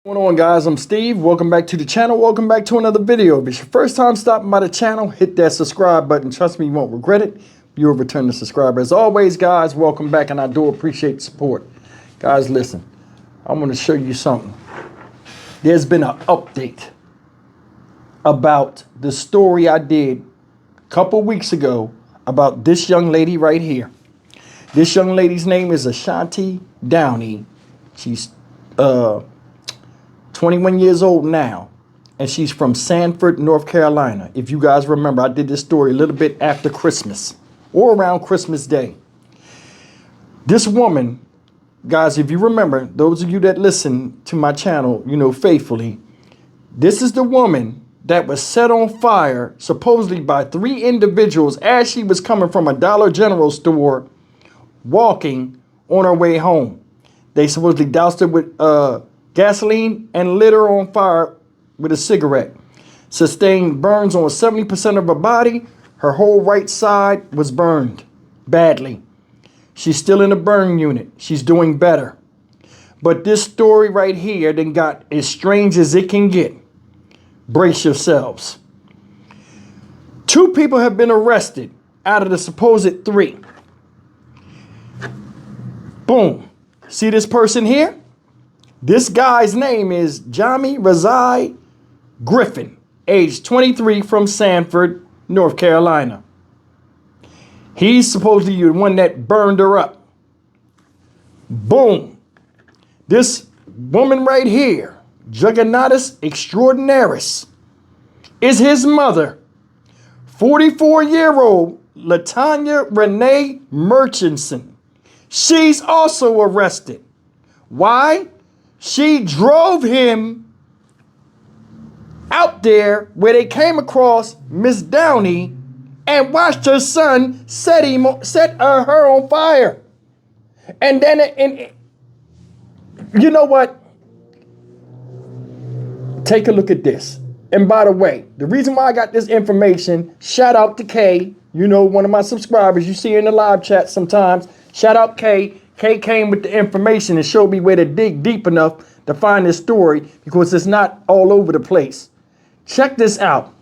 What's going on, guys? I'm Steve. Welcome back to the channel. Welcome back to another video. If it's your first time stopping by the channel, hit that subscribe button. Trust me, you won't regret it. You'll return the subscriber. As always, guys, welcome back, and I do appreciate the support. Guys, listen, I'm going to show you something. There's been an update about the story I did a couple weeks ago about this young lady right here. This young lady's name is Ashanti Downey. She's 21 years old now, and she's from Sanford, North Carolina. If you guys remember, I did this story a little bit after Christmas or around Christmas Day. This woman, guys, if you remember, those of you that listen to my channel, you know, faithfully, this is the woman that was set on fire supposedly by 3 individuals as she was coming from a Dollar General store walking on her way home. They supposedly doused her with gasoline and lit her on fire with a cigarette. Sustained burns on 70% of her body. Her whole right side was burned badly. She's still in a burn unit. She's doing better. But this story right here then got as strange as it can get. Brace yourselves. 2 people have been arrested out of the supposed 3. Boom. See this person here? This guy's name is Jamie Razai Griffin, age 23, from Sanford, North Carolina. He's supposedly the one that burned her up. Boom. This woman right here, Juggernatus Extraordinaris, is his mother, 44-year-old Latanya Renee Murchison. She's also arrested. Why? She drove him out there where they came across Miss Downey and watched her son set her on fire. And then, you know what? Take a look at this. And by the way, the reason why I got this information, shout out to Kay, you know, one of my subscribers you see in the live chat sometimes. Shout out Kay. Kay came with the information and showed me where to dig deep enough to find this story because it's not all over the place. Check this out.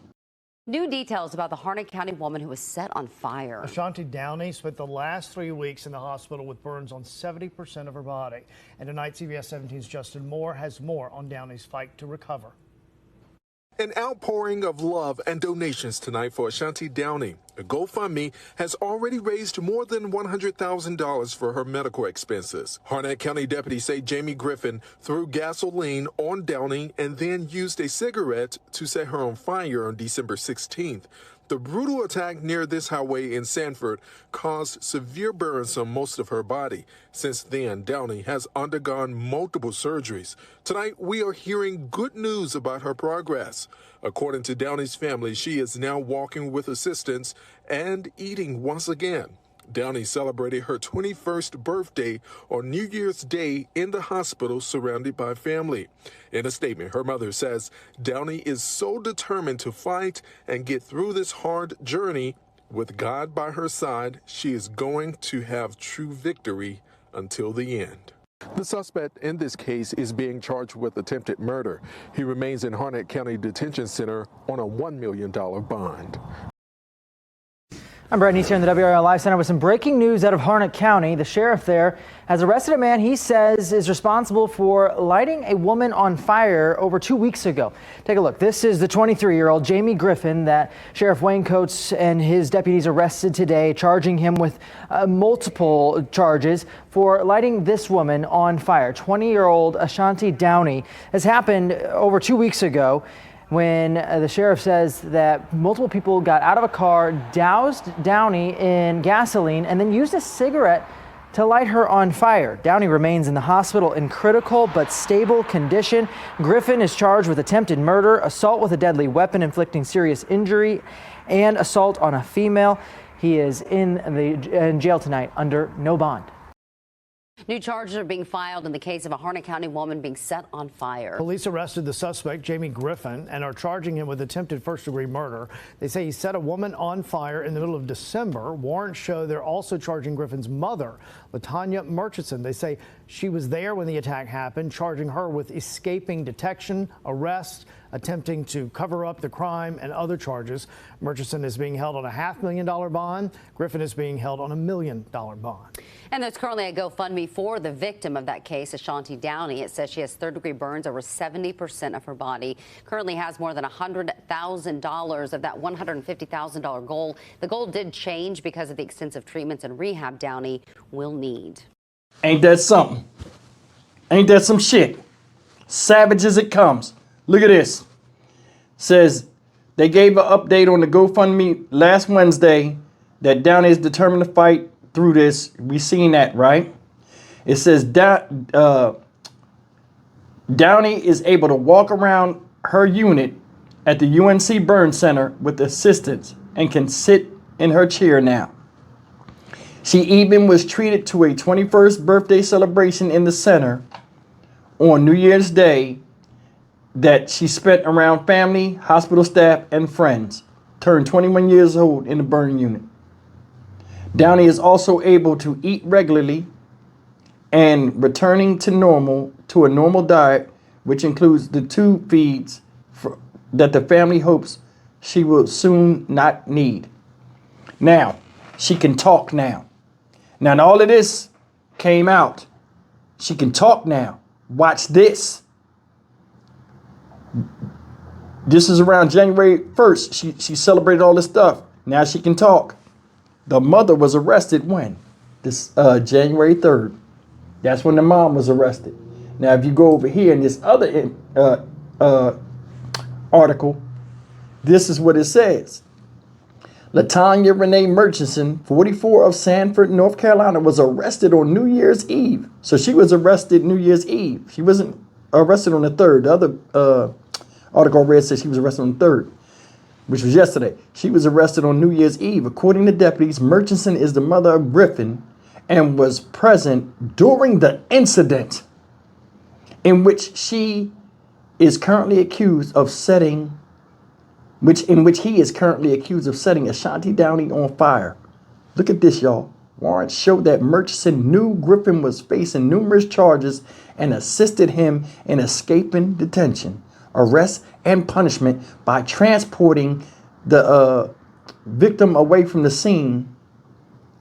New details about the Harnett County woman who was set on fire. Ashanti Downey spent the last 3 weeks in the hospital with burns on 70% of her body. And tonight, CBS 17's Justin Moore has more on Downey's fight to recover. An outpouring of love and donations tonight for Ashanti Downey. A GoFundMe has already raised more than $100,000 for her medical expenses. Harnett County deputies say Jamie Griffin threw gasoline on Downey and then used a cigarette to set her on fire on December 16th. The brutal attack near this highway in Sanford caused severe burns on most of her body. Since then, Downey has undergone multiple surgeries. Tonight, we are hearing good news about her progress. According to Downey's family, she is now walking with assistance and eating once again. Downey celebrated her 21st birthday on New Year's Day in the hospital surrounded by family. In a statement, her mother says Downey is so determined to fight and get through this hard journey. With God by her side, she is going to have true victory until the end. The suspect in this case is being charged with attempted murder. He remains in Harnett County Detention Center on a $1 million bond. I'm Brett Neese here in the WRL Live Center with some breaking news out of Harnett County. The sheriff there has arrested a man he says is responsible for lighting a woman on fire over 2 weeks ago. Take a look. This is the 23-year-old Jamie Griffin that Sheriff Wayne Coates and his deputies arrested today, charging him with multiple charges for lighting this woman on fire. 20-year-old Ashanti Downey has happened over 2 weeks ago, when the sheriff says that multiple people got out of a car, doused Downey in gasoline, and then used a cigarette to light her on fire. Downey remains in the hospital in critical but stable condition. Griffin is charged with attempted murder, assault with a deadly weapon inflicting serious injury, and assault on a female. He is in jail tonight under no bond. New charges are being filed in the case of a Harnett County woman being set on fire. Police arrested the suspect, Jamie Griffin, and are charging him with attempted first-degree murder. They say he set a woman on fire in the middle of December. Warrants show they're also charging Griffin's mother, LaTanya Murchison. They say she was there when the attack happened, charging her with escaping detection, arrest, attempting to cover up the crime, and other charges. Murchison is being held on a $500,000 bond. Griffin is being held on $1 million bond. And there's currently a GoFundMe for the victim of that case, Ashanti Downey. It says she has third-degree burns over 70% of her body, currently has more than $100,000 of that $150,000 goal. The goal did change because of the extensive treatments and rehab Downey will need. Ain't that something? Ain't that some shit? Savage as it comes. Look at this. Says they gave an update on the GoFundMe last Wednesday that Downey is determined to fight through this. We seen that, right? It says Downey is able to walk around her unit at the UNC Burn Center with assistance and can sit in her chair now. She even was treated to a 21st birthday celebration in the center on New Year's Day that she spent around family, hospital staff, and friends. Turned 21 years old in the burn unit. Downey is also able to eat regularly and returning to a normal diet, which includes the tube feeds that the family hopes she will soon not need. Now, she can talk now. Now, all of this came out. She can talk now. Watch this. This is around January 1st. She celebrated all this stuff. Now she can talk. The mother was arrested when? This January 3rd. That's when the mom was arrested. Now, if you go over here in this other article, this is what it says. LaTanya Renee Murchison, 44 of Sanford, North Carolina, was arrested on New Year's Eve. So she was arrested New Year's Eve. She wasn't arrested on the 3rd. The other article I read said she was arrested on the 3rd, which was yesterday. She was arrested on New Year's Eve. According to deputies, Murchison is the mother of Griffin and was present during the incident in which he is currently accused of setting Ashanti Downey on fire. Look at this, y'all. Warrants showed that Murchison knew Griffin was facing numerous charges and assisted him in escaping detention, arrest, and punishment by transporting the victim away from the scene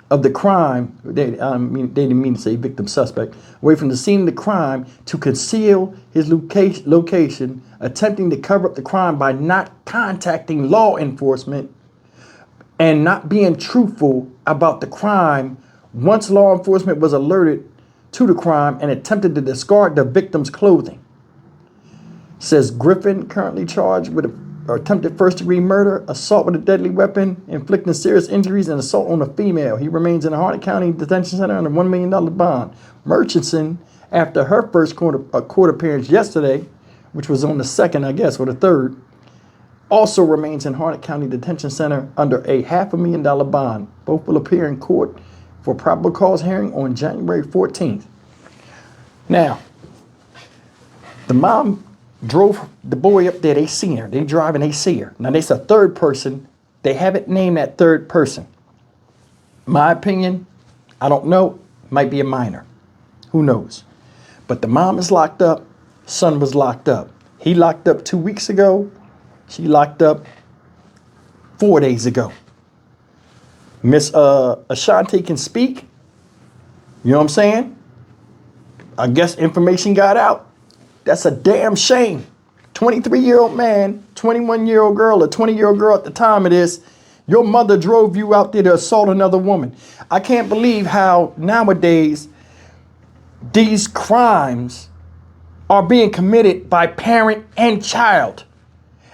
of the crime. They didn't mean to say victim, suspect. Away from the scene of the crime to conceal his location, attempting to cover up the crime by not contacting law enforcement and not being truthful about the crime once law enforcement was alerted to the crime, and attempted to discard the victim's clothing. Says Griffin currently charged with attempted first-degree murder, assault with a deadly weapon, inflicting serious injuries, and assault on a female. He remains in the Harnett County Detention Center on a $1 million bond. Murchison, after her first court appearance yesterday, which was on the 2nd, I guess, or the 3rd, also remains in Harnett County Detention Center under a $500,000 bond. Both will appear in court for probable cause hearing on January 14th. Now, the mom drove the boy up there. They seen her. They drive and they see her. Now, there's a third person. They haven't named that third person. My opinion, I don't know. Might be a minor. Who knows? But the mom is locked up. Son was locked up. He locked up 2 weeks ago. She locked up 4 days ago. Miss Ashanti can speak. You know what I'm saying? I guess information got out. That's a damn shame. 23-year-old man, 21-year-old girl, a 20-year-old girl at the time of this. Your mother drove you out there to assault another woman. I can't believe how nowadays these crimes are being committed by parent and child.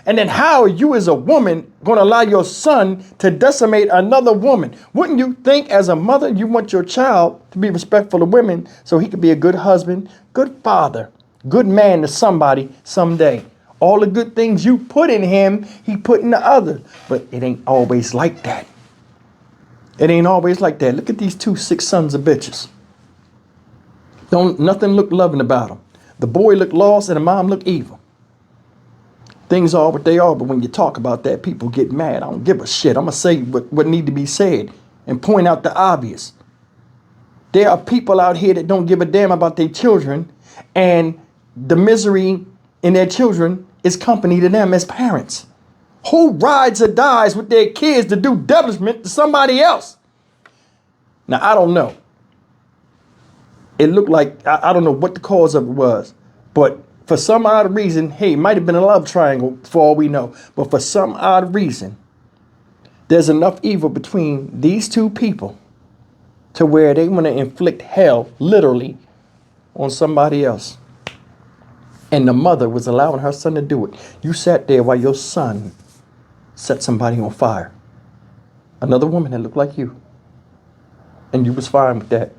And then how are you as a woman going to allow your son to decimate another woman? Wouldn't you think as a mother you want your child to be respectful of women so he could be a good husband, good father, good man to somebody someday? All the good things you put in him, he put in the other. But it ain't always like that. It ain't always like that. Look at these 2 sick sons of bitches. Don't nothing look loving about them. The boy looked lost and the mom looked evil. Things are what they are, but when you talk about that, people get mad. I don't give a shit. I'm going to say what need to be said and point out the obvious. There are people out here that don't give a damn about their children, and the misery in their children is company to them as parents. Who rides or dies with their kids to do devilishment to somebody else? Now, I don't know. It looked like, I don't know what the cause of it was, but for some odd reason, hey, it might have been a love triangle for all we know, but for some odd reason, there's enough evil between these two people to where they want to inflict hell, literally, on somebody else. And the mother was allowing her son to do it. You sat there while your son set somebody on fire. Another woman that looked like you. And you was fine with that.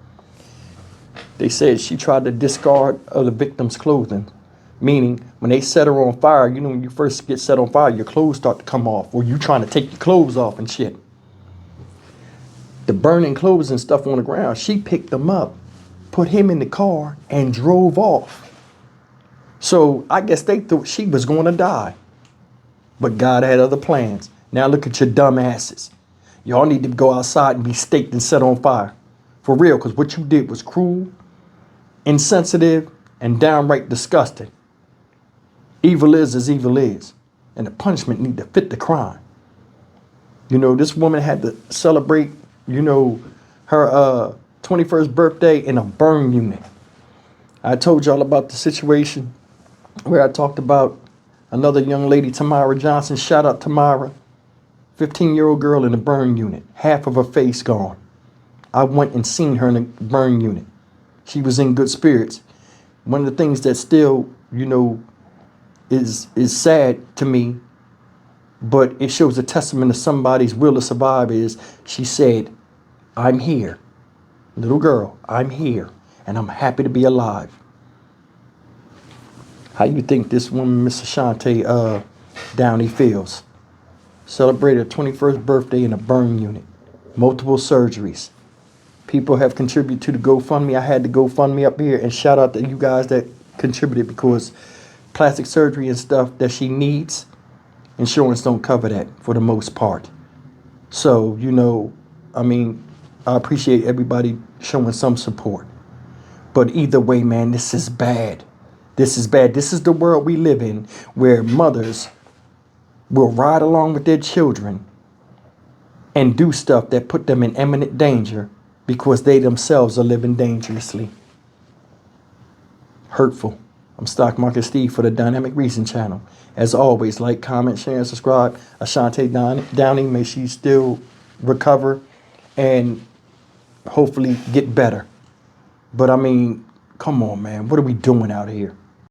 They said she tried to discard of the victim's clothing. Meaning, when they set her on fire, you know, when you first get set on fire, your clothes start to come off, or you trying to take your clothes off and shit. The burning clothes and stuff on the ground, she picked them up, put him in the car, and drove off. So I guess they thought she was going to die. But God had other plans. Now look at your dumb asses. Y'all need to go outside and be staked and set on fire. For real, because what you did was cruel, insensitive, and downright disgusting. Evil is as evil is, and the punishment need to fit the crime. You know, this woman had to celebrate, you know, her 21st birthday in a burn unit. I told y'all about the situation where I talked about another young lady, Tamara Johnson. Shout out Tamara, 15-year-old girl in a burn unit, half of her face gone. I went and seen her in a burn unit. She was in good spirits. One of the things that still, you know, is sad to me, but it shows a testament of somebody's will to survive is she said, I'm here. Little girl, I'm here, and I'm happy to be alive. How you think this woman, Miss Ashanti Downey, feels? Celebrated her 21st birthday in a burn unit. Multiple surgeries. People have contributed to the GoFundMe. I had the GoFundMe up here, and shout out to you guys that contributed, because plastic surgery and stuff that she needs, insurance don't cover that for the most part. So, you know, I mean, I appreciate everybody showing some support. But either way, man, this is bad. This is bad. This is the world we live in, where mothers will ride along with their children and do stuff that put them in imminent danger because they themselves are living dangerously. Hurtful. I'm Stock Market Steve for the Dynamic Reason channel. As always, like, comment, share, and subscribe. Ashanti Downey, may she still recover and hopefully get better. But I mean, come on, man. What are we doing out here?